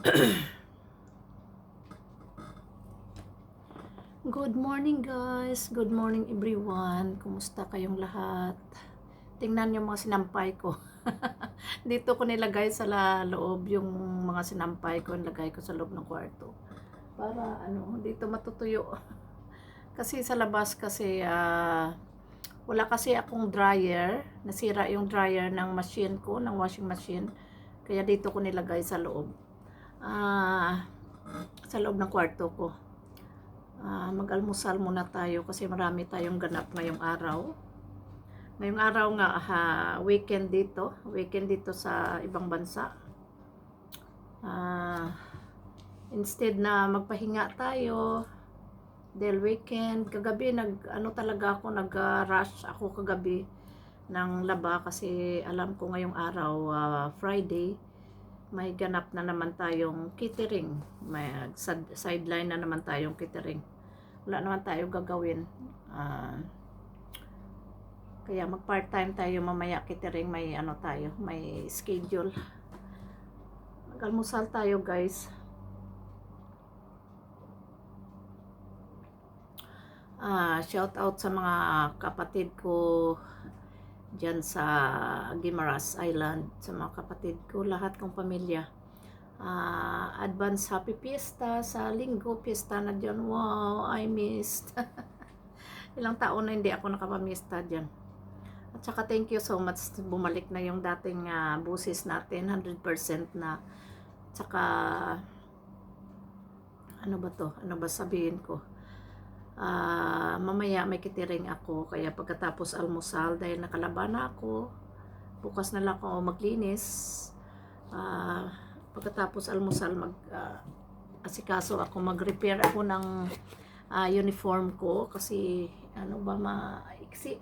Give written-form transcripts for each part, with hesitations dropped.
Good morning guys, good morning everyone. Kumusta kayong lahat? Tingnan yung mga sinampay ko. Dito ko nilagay sa loob yung mga sinampay ko, nilagay ko sa loob ng kwarto. Para dito matutuyo. Kasi sa labas kasi wala kasi akong dryer. Nasira yung dryer ng machine ko, ng washing machine. Kaya dito ko nilagay sa loob. Sa loob ng kwarto ko. Mag-almusal muna tayo kasi marami tayong ganap ngayong araw. Ngayong araw nga, weekend dito sa ibang bansa. Instead na magpahinga tayo, dahil weekend, kagabi nag-rush ako kagabi ng laba kasi alam ko ngayong araw, Friday, may ganap na naman tayong catering. May sideline na naman tayong catering. Wala naman tayo gagawin. Kaya mag part-time tayo mamaya catering, may may schedule. Mag-almusal tayo guys. Shout out sa mga kapatid ko dyan sa Guimaras Island, sa mga kapatid ko, lahat kong pamilya. Advance happy fiesta sa linggo, fiesta na dyan. Wow, I missed. Ilang taon na hindi ako nakapamiesta dyan. At saka thank you so much, bumalik na yung dating busis natin, 100% na. At saka ano ba sabihin ko, mamaya may kitiring ako, kaya pagkatapos almusal, dahil nakalaba na ako, bukas na lang ako maglinis. Pagkatapos almusal asikaso ako, mag-repair ako ng uniform ko kasi maiksi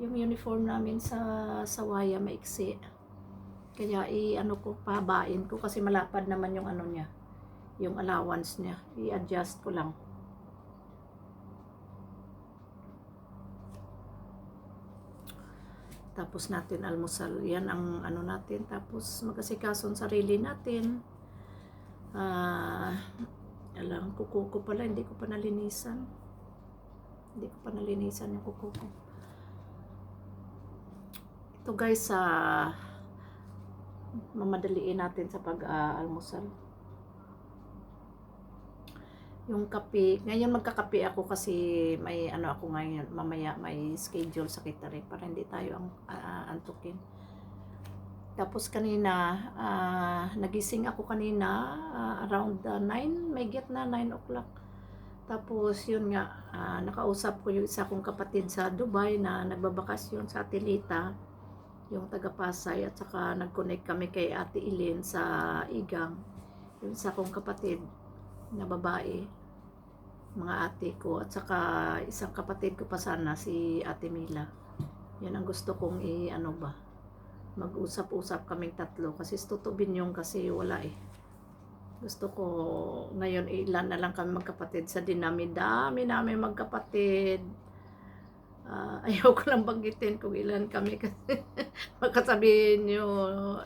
yung uniform namin sa Sawaya, maiksi. Kaya pahabain ko kasi malapad naman yung niya, yung allowance niya. I-adjust ko lang. Tapos natin almusal. Yan ang natin. Tapos mag-asikaso sarili natin. Kuko ko pala, hindi ko pa nalinisan. Yung kuko ko. Ito guys, mamadaliin natin sa pag-almusal. Yung kape, ngayon magkakape ako kasi may ako ngayon, mamaya may schedule sa catering para hindi tayo antukin. Tapos kanina, nagising ako kanina around 9, may get na 9 o'clock. Tapos yun nga, nakausap ko yung isa kong kapatid sa Dubai na nagbabakasyon sa Atilita, yung taga Pasay, at saka nag-connect kami kay Ate Ilin sa Igang, yung isa kong kapatid na babae, mga ate ko, at saka isang kapatid ko pa sana, si Ate Mila. Yan ang gusto kong mag-usap-usap kaming tatlo kasi tutubin yung kasi wala Gusto ko ngayon ilan na lang kami magkapatid sa dinami-dami namin magkapatid. Ayaw ko lang banggitin kung ilan kami kasi makasabihin nyo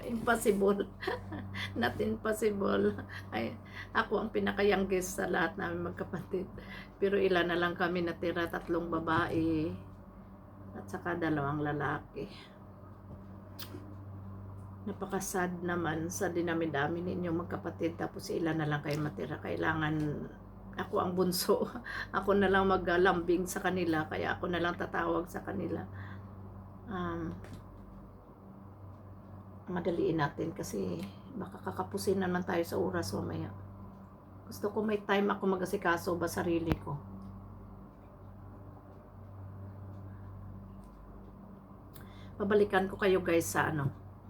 impossible. Not impossible. Ako ang pinaka-youngest sa lahat namin magkapatid. Pero ilan na lang kami natira, 3 babae at saka 2 lalaki. Napakasad naman sa dinami-dami ninyong magkapatid, tapos ilan na lang kayo matira. Kailangan ako ang bunso. Ako na lang maglambing sa kanila, kaya ako na lang tatawag sa kanila. Madaliin natin kasi baka kakapusin naman tayo sa oras mamaya. Gusto ko may time ako mag-asikaso ba sarili ko. Pabalikan ko kayo guys sa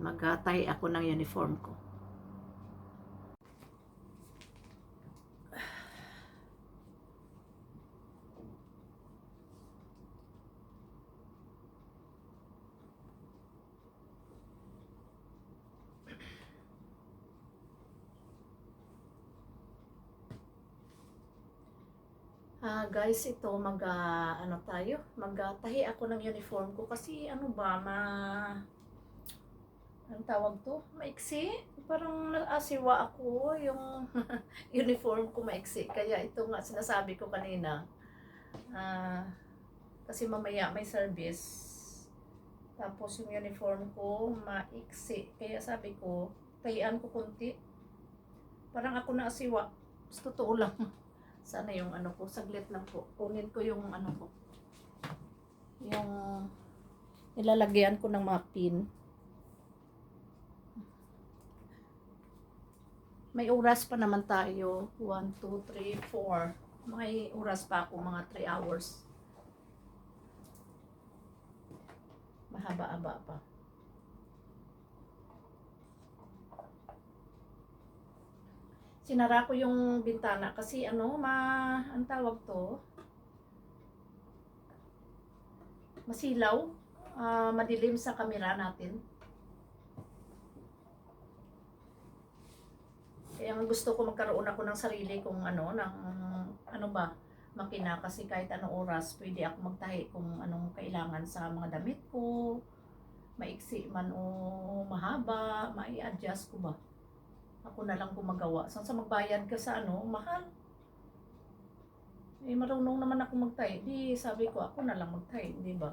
mag-tie ako ng uniform ko. Guys, ito magtahi ako ng uniform ko kasi ang tawag to? Maiksi? Parang naasiwa ako yung uniform ko maiksi. Kaya ito nga sinasabi ko kanina. Ah, kasi mamaya may service. Tapos yung uniform ko maiksi. Kaya sabi ko, tayian ko kunti. Parang ako naasiwa. Totoo lang. Sana yung ano ko, saglit lang po. Kunin ko yung ano ko. Yung nilalagyan ko ng mga pin. May oras pa naman tayo. 1, 2, 3, 4. May oras pa ako, mga 3 hours. Mahaba-haba pa. Sinara ko yung bintana kasi ano, ang tawag to, masilaw, madilim sa kamera natin. Kaya ang gusto ko magkaroon ako ng sarili kong ano, ng ano ba, makina kasi kahit anong oras pwede ako magtahi kung anong kailangan sa mga damit ko, maiksi man o mahaba, mai-adjust ko ba. Ako na lang gumagawa. Sa magbayad ka sa ano, mahal. Eh marunong naman ako magtahi. Di sabi ko ako na lang magtahi, di ba?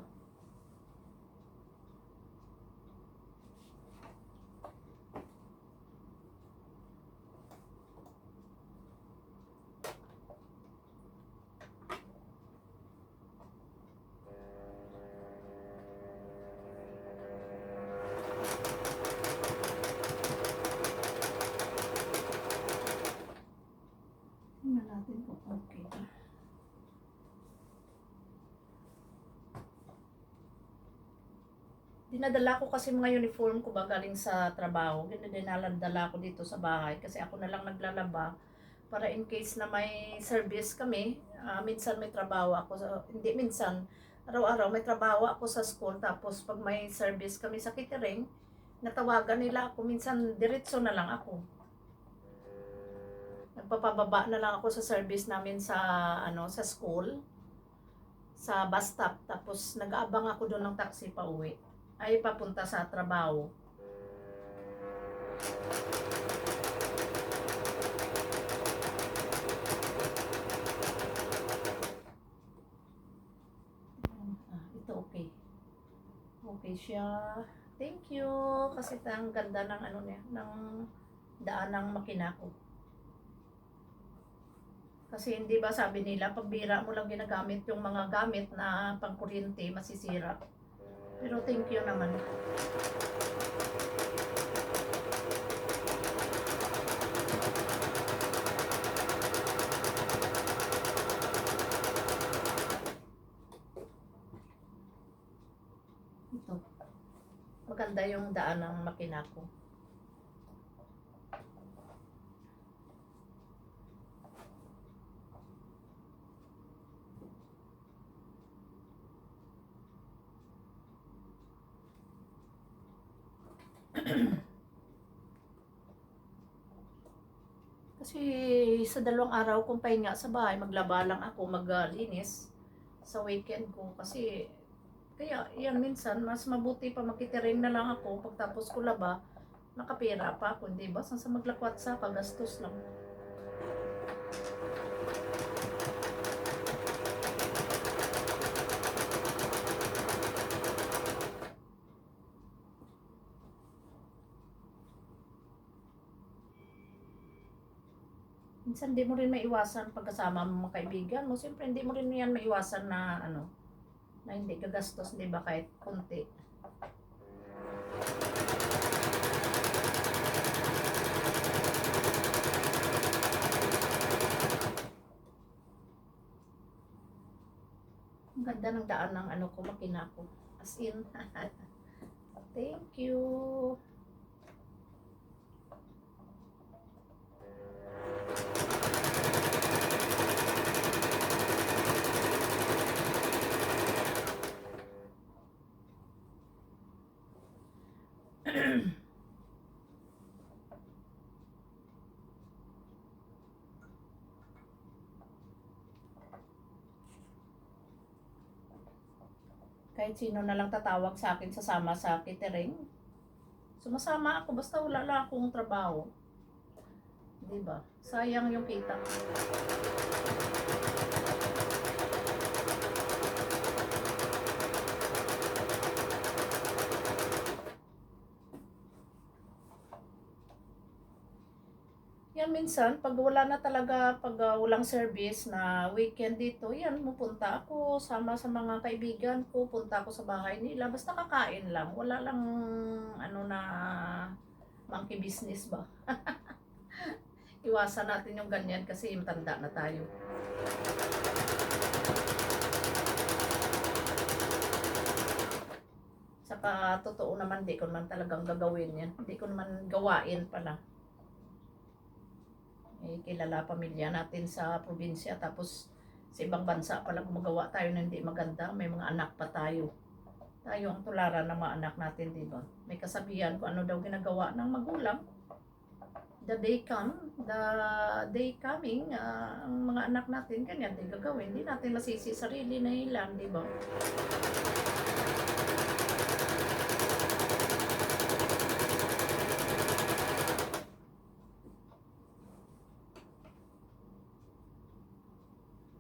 Tingnan natin kung okay. Dinadala ko kasi mga uniform ko ba galing sa trabaho. Dinadala ko dito sa bahay kasi ako na lang naglalaba para in case na may service kami. Minsan may trabaho ako. Hindi minsan, araw-araw may trabaho ako sa school. Tapos pag may service kami sa catering, natawagan nila ako. Minsan diretso na lang ako. Nagpapababa na lang ako sa service namin sa sa school, sa bus stop. Tapos nag-aabang ako doon ng taxi pa uwi. Ay papunta sa trabaho. Ito okay. Okay siya. Thank you. Kasi ang ganda ng ano niya, ng daan ng makina ko. Kasi hindi ba sabi nila, pag bira mo lang ginagamit yung mga gamit na pangkuryente, masisira. Pero thank you naman. Ito. Maganda yung daan ng makina ko. Kasi sa 2 araw kong pahinga sa bahay, maglaba lang ako, maglinis sa weekend ko. Kasi, kaya yan minsan, mas mabuti pa makitering na lang ako. Pagtapos ko laba, nakapira pa ako, di ba? Sa maglakwat sa kagastos lang. Minsan di mo rin maiwasan pagkasama mo mga kaibigan mo. Siyempre hindi mo rin yan maiwasan na na hindi gagastos, di ba, kahit konti. Ang ganda ng daan ng ko, makina ko. As in, thank you. Kahit sino na lang tatawag sa akin sasama sa catering. Sumasama ako basta wala lang akong trabaho. 'Di ba? Sayang yung kita. Yan minsan, pag wala na talaga, pag walang service na weekend dito, yan, pupunta ako, sama sa mga kaibigan ko, punta ako sa bahay nila, basta kakain lang, wala lang, ano na, monkey business ba? Iwasan natin yung ganyan kasi matanda na tayo. Saka, totoo naman, di ko naman talagang gagawin yan. Hindi ko naman gawain pala. Kilala pamilya natin sa probinsya tapos sa ibang bansa pala gumagawa tayo na hindi maganda, may mga anak pa tayo. Tayo ang tularan ng mga anak natin, di ba? May kasabihan kung ano daw ginagawa ng magulang. The day coming, ang mga anak natin ganyan din gagawin. Hindi natin masisi sarili na ilan, di ba?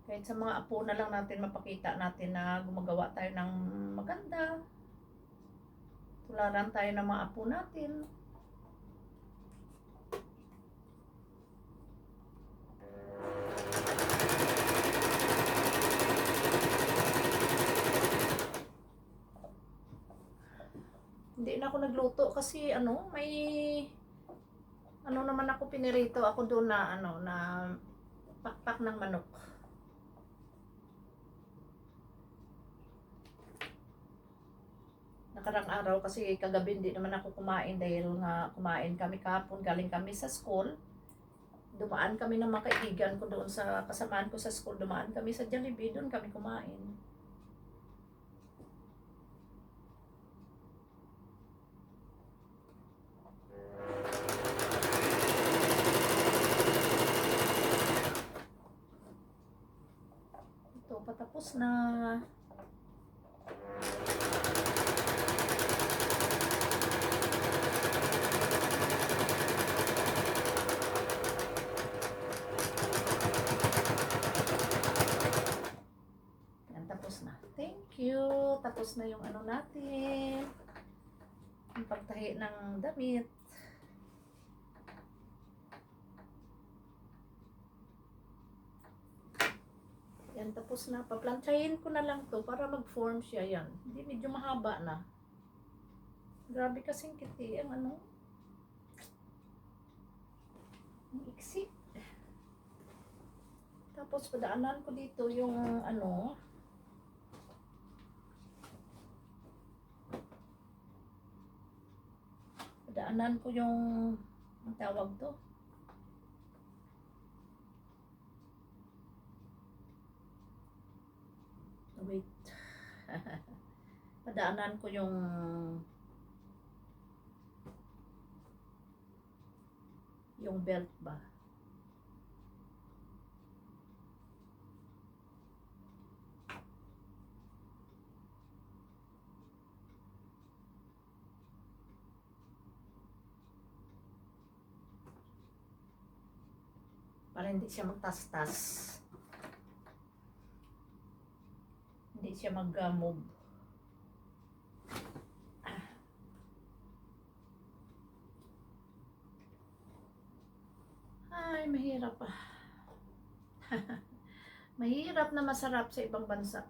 Kahit sa mga apo na lang natin mapakita natin na gumagawa tayo ng maganda. Tularan tayo ng mga apo natin. Hindi na ako nagluto kasi may naman ako pinirito ako doon na na pakpak ng manok. Nakarang araw kasi kagabi hindi naman ako kumain dahil nga kumain kami kahapon, galing kami sa school. Dumaan kami ng mga kaibigan ko doon sa kasamaan ko sa school, dumaan kami sa Jollibee, doon kami kumain. Ito, patapos na. Tapos na. Thank you. Tapos na yung natin. Yung pagtahi ng damit. Yan, tapos na. Paplantsahin ko na lang to para mag-form siya yan. Hindi, medyo mahaba na. Grabe kasing kiti. Ang ang iksi. Tapos padaanan ko dito yung daanan ko yung ang tawag to. Wait. Padaanan ko yung belt ba. Para hindi siya magtastas. Hindi siya mag-move. Ay, mahirap pa. Mahirap na masarap sa ibang bansa.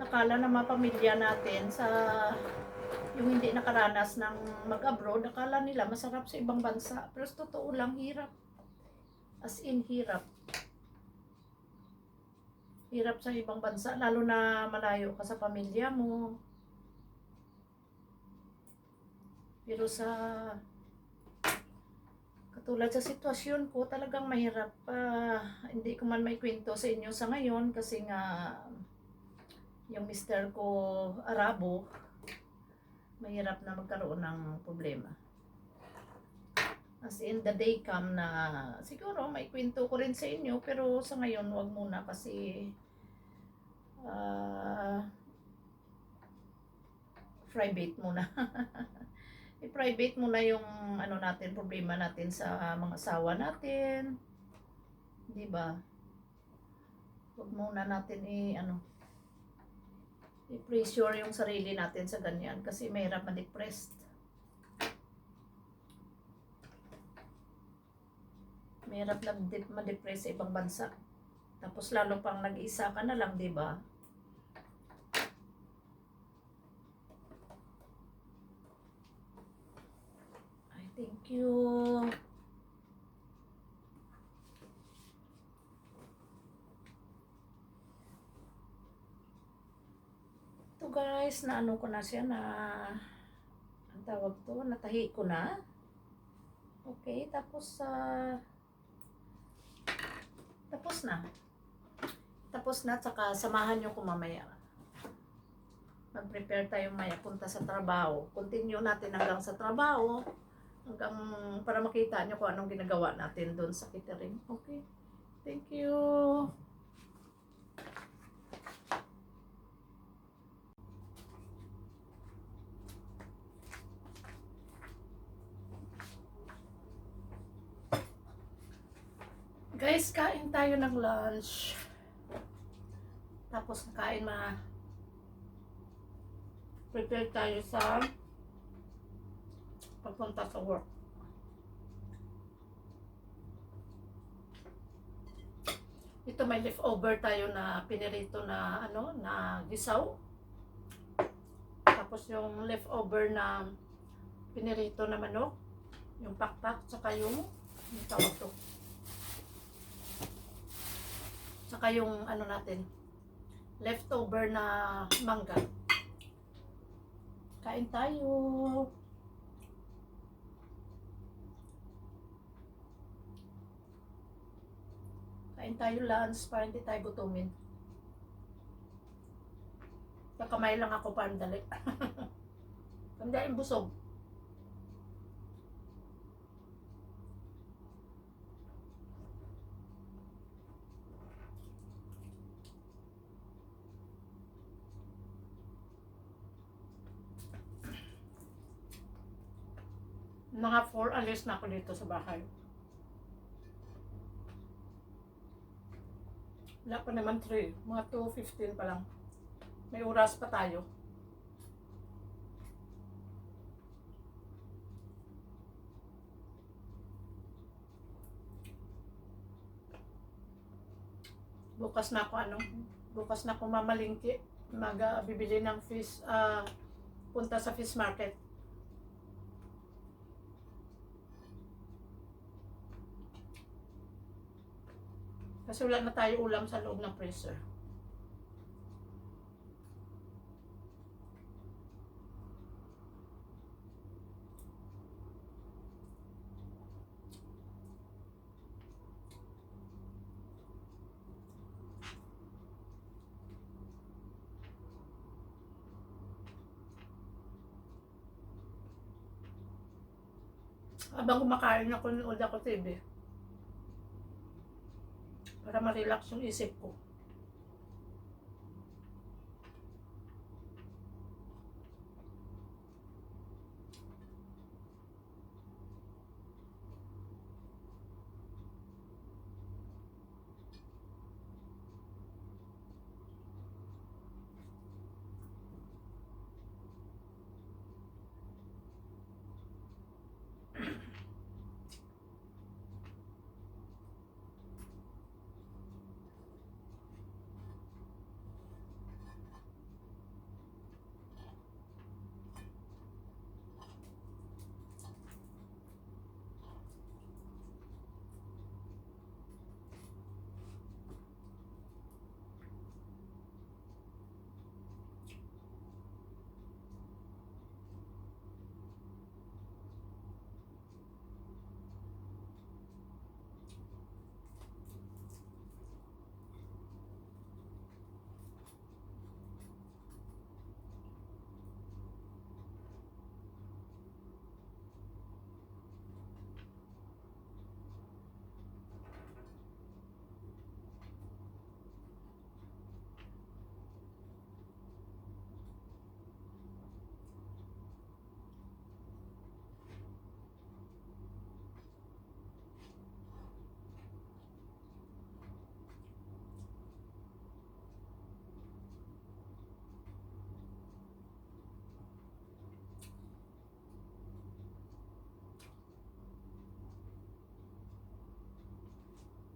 Akala ng mga pamilya natin sa Yung hindi nakaranas ng mag-abroad, akala nila masarap sa ibang bansa. Pero sa totoo lang, hirap. As in, hirap. Hirap sa ibang bansa, lalo na malayo ka sa pamilya mo. Pero sa katulad sa sitwasyon ko, talagang mahirap. Hindi ko man may kwento sa inyo sa ngayon kasi nga yung mister ko Arabo, mahirap na magkaroon ng problema. As in, the day come na siguro may kwento ko rin sa inyo, pero sa ngayon wag muna kasi private muna. I-private muna yung ano natin, problema natin sa mga asawa natin. 'Di ba? Wag muna natin i-pressure yung sarili natin sa ganyan kasi mahirap ma-depressed. Mahirap na ma-depress sa ibang bansa. Tapos lalo pang nag-isa ka na lang, 'di ba? Ay, thank you. Ito guys, na ano ko na siya na ang tawag to, natahi ko na. Okay, tapos tapos na. Tapos na, tsaka samahan nyo ko mamaya. Mag-prepare tayo maya punta sa trabaho. Continue natin hanggang sa trabaho. Hanggang para makita nyo kung anong ginagawa natin doon sa catering. Okay. Thank you. Guys, kain tayo ng lunch. Tapos kain prepare tayo sa pagpunta sa work. Ito may leftover tayo na pinirito na na gisaw. Tapos yung leftover na pinirito na manok, yung pakpak, tsaka yung tawag to. Tsaka yung natin, leftover na mangga. Kain tayo. Kain tayo lunch para hindi tayo gutumin. Kakamay lang ako para dali. Hindi yung busog. Mga 4 alis na ako dito sa bahay. Wala pa naman 3. Mga 2:15 pa lang. May oras pa tayo. Bukas na ako mamalingki. Bibili ng fish, punta sa fish market. Kasi wala na tayo ulam sa loob ng freezer. Habang kumakain ako, nanood ako TV. Para ma-relax yung isip ko.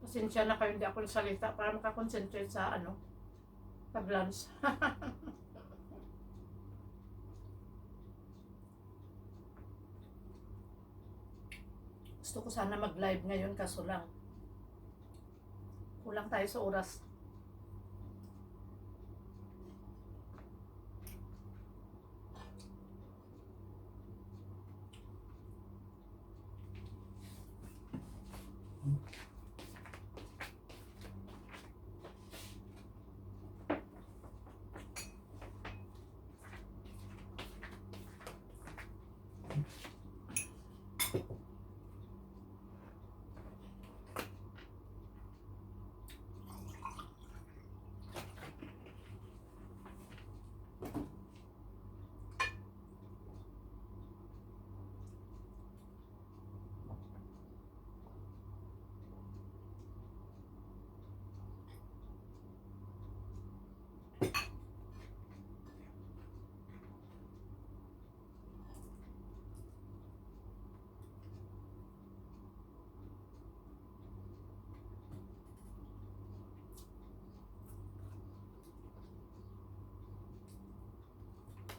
Pasensya na kayo, hindi ako nagsalita para makakonsentrate sa pag-lunch. Gusto ko sana mag-live ngayon kaso lang kulang tayo sa oras.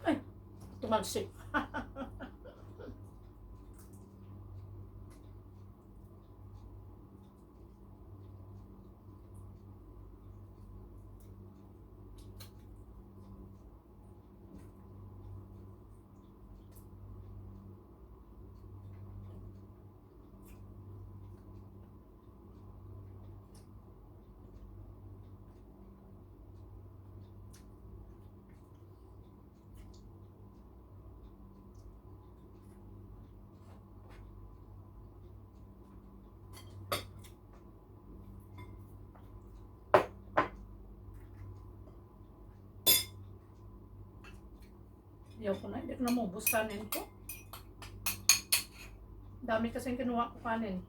Ay, tumalsik. Ayaw ko na, hindi ko na maubos kanin ko. Dami kasing kinuha ko kanin.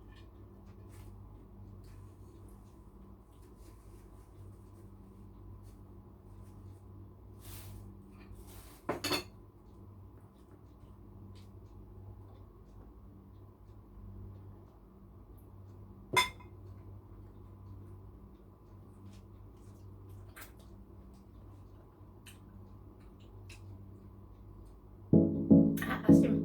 Asim.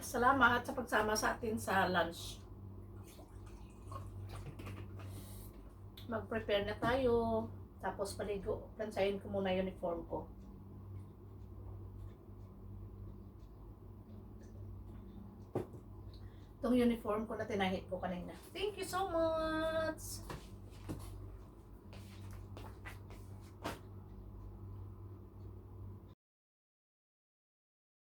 Salamat sa pagsama sa atin sa lunch. Mag-prepare na tayo. Tapos paligo. Plansahin ko muna yung uniform ko. Itong uniform ko na tinahit ko kanina. Thank you so much!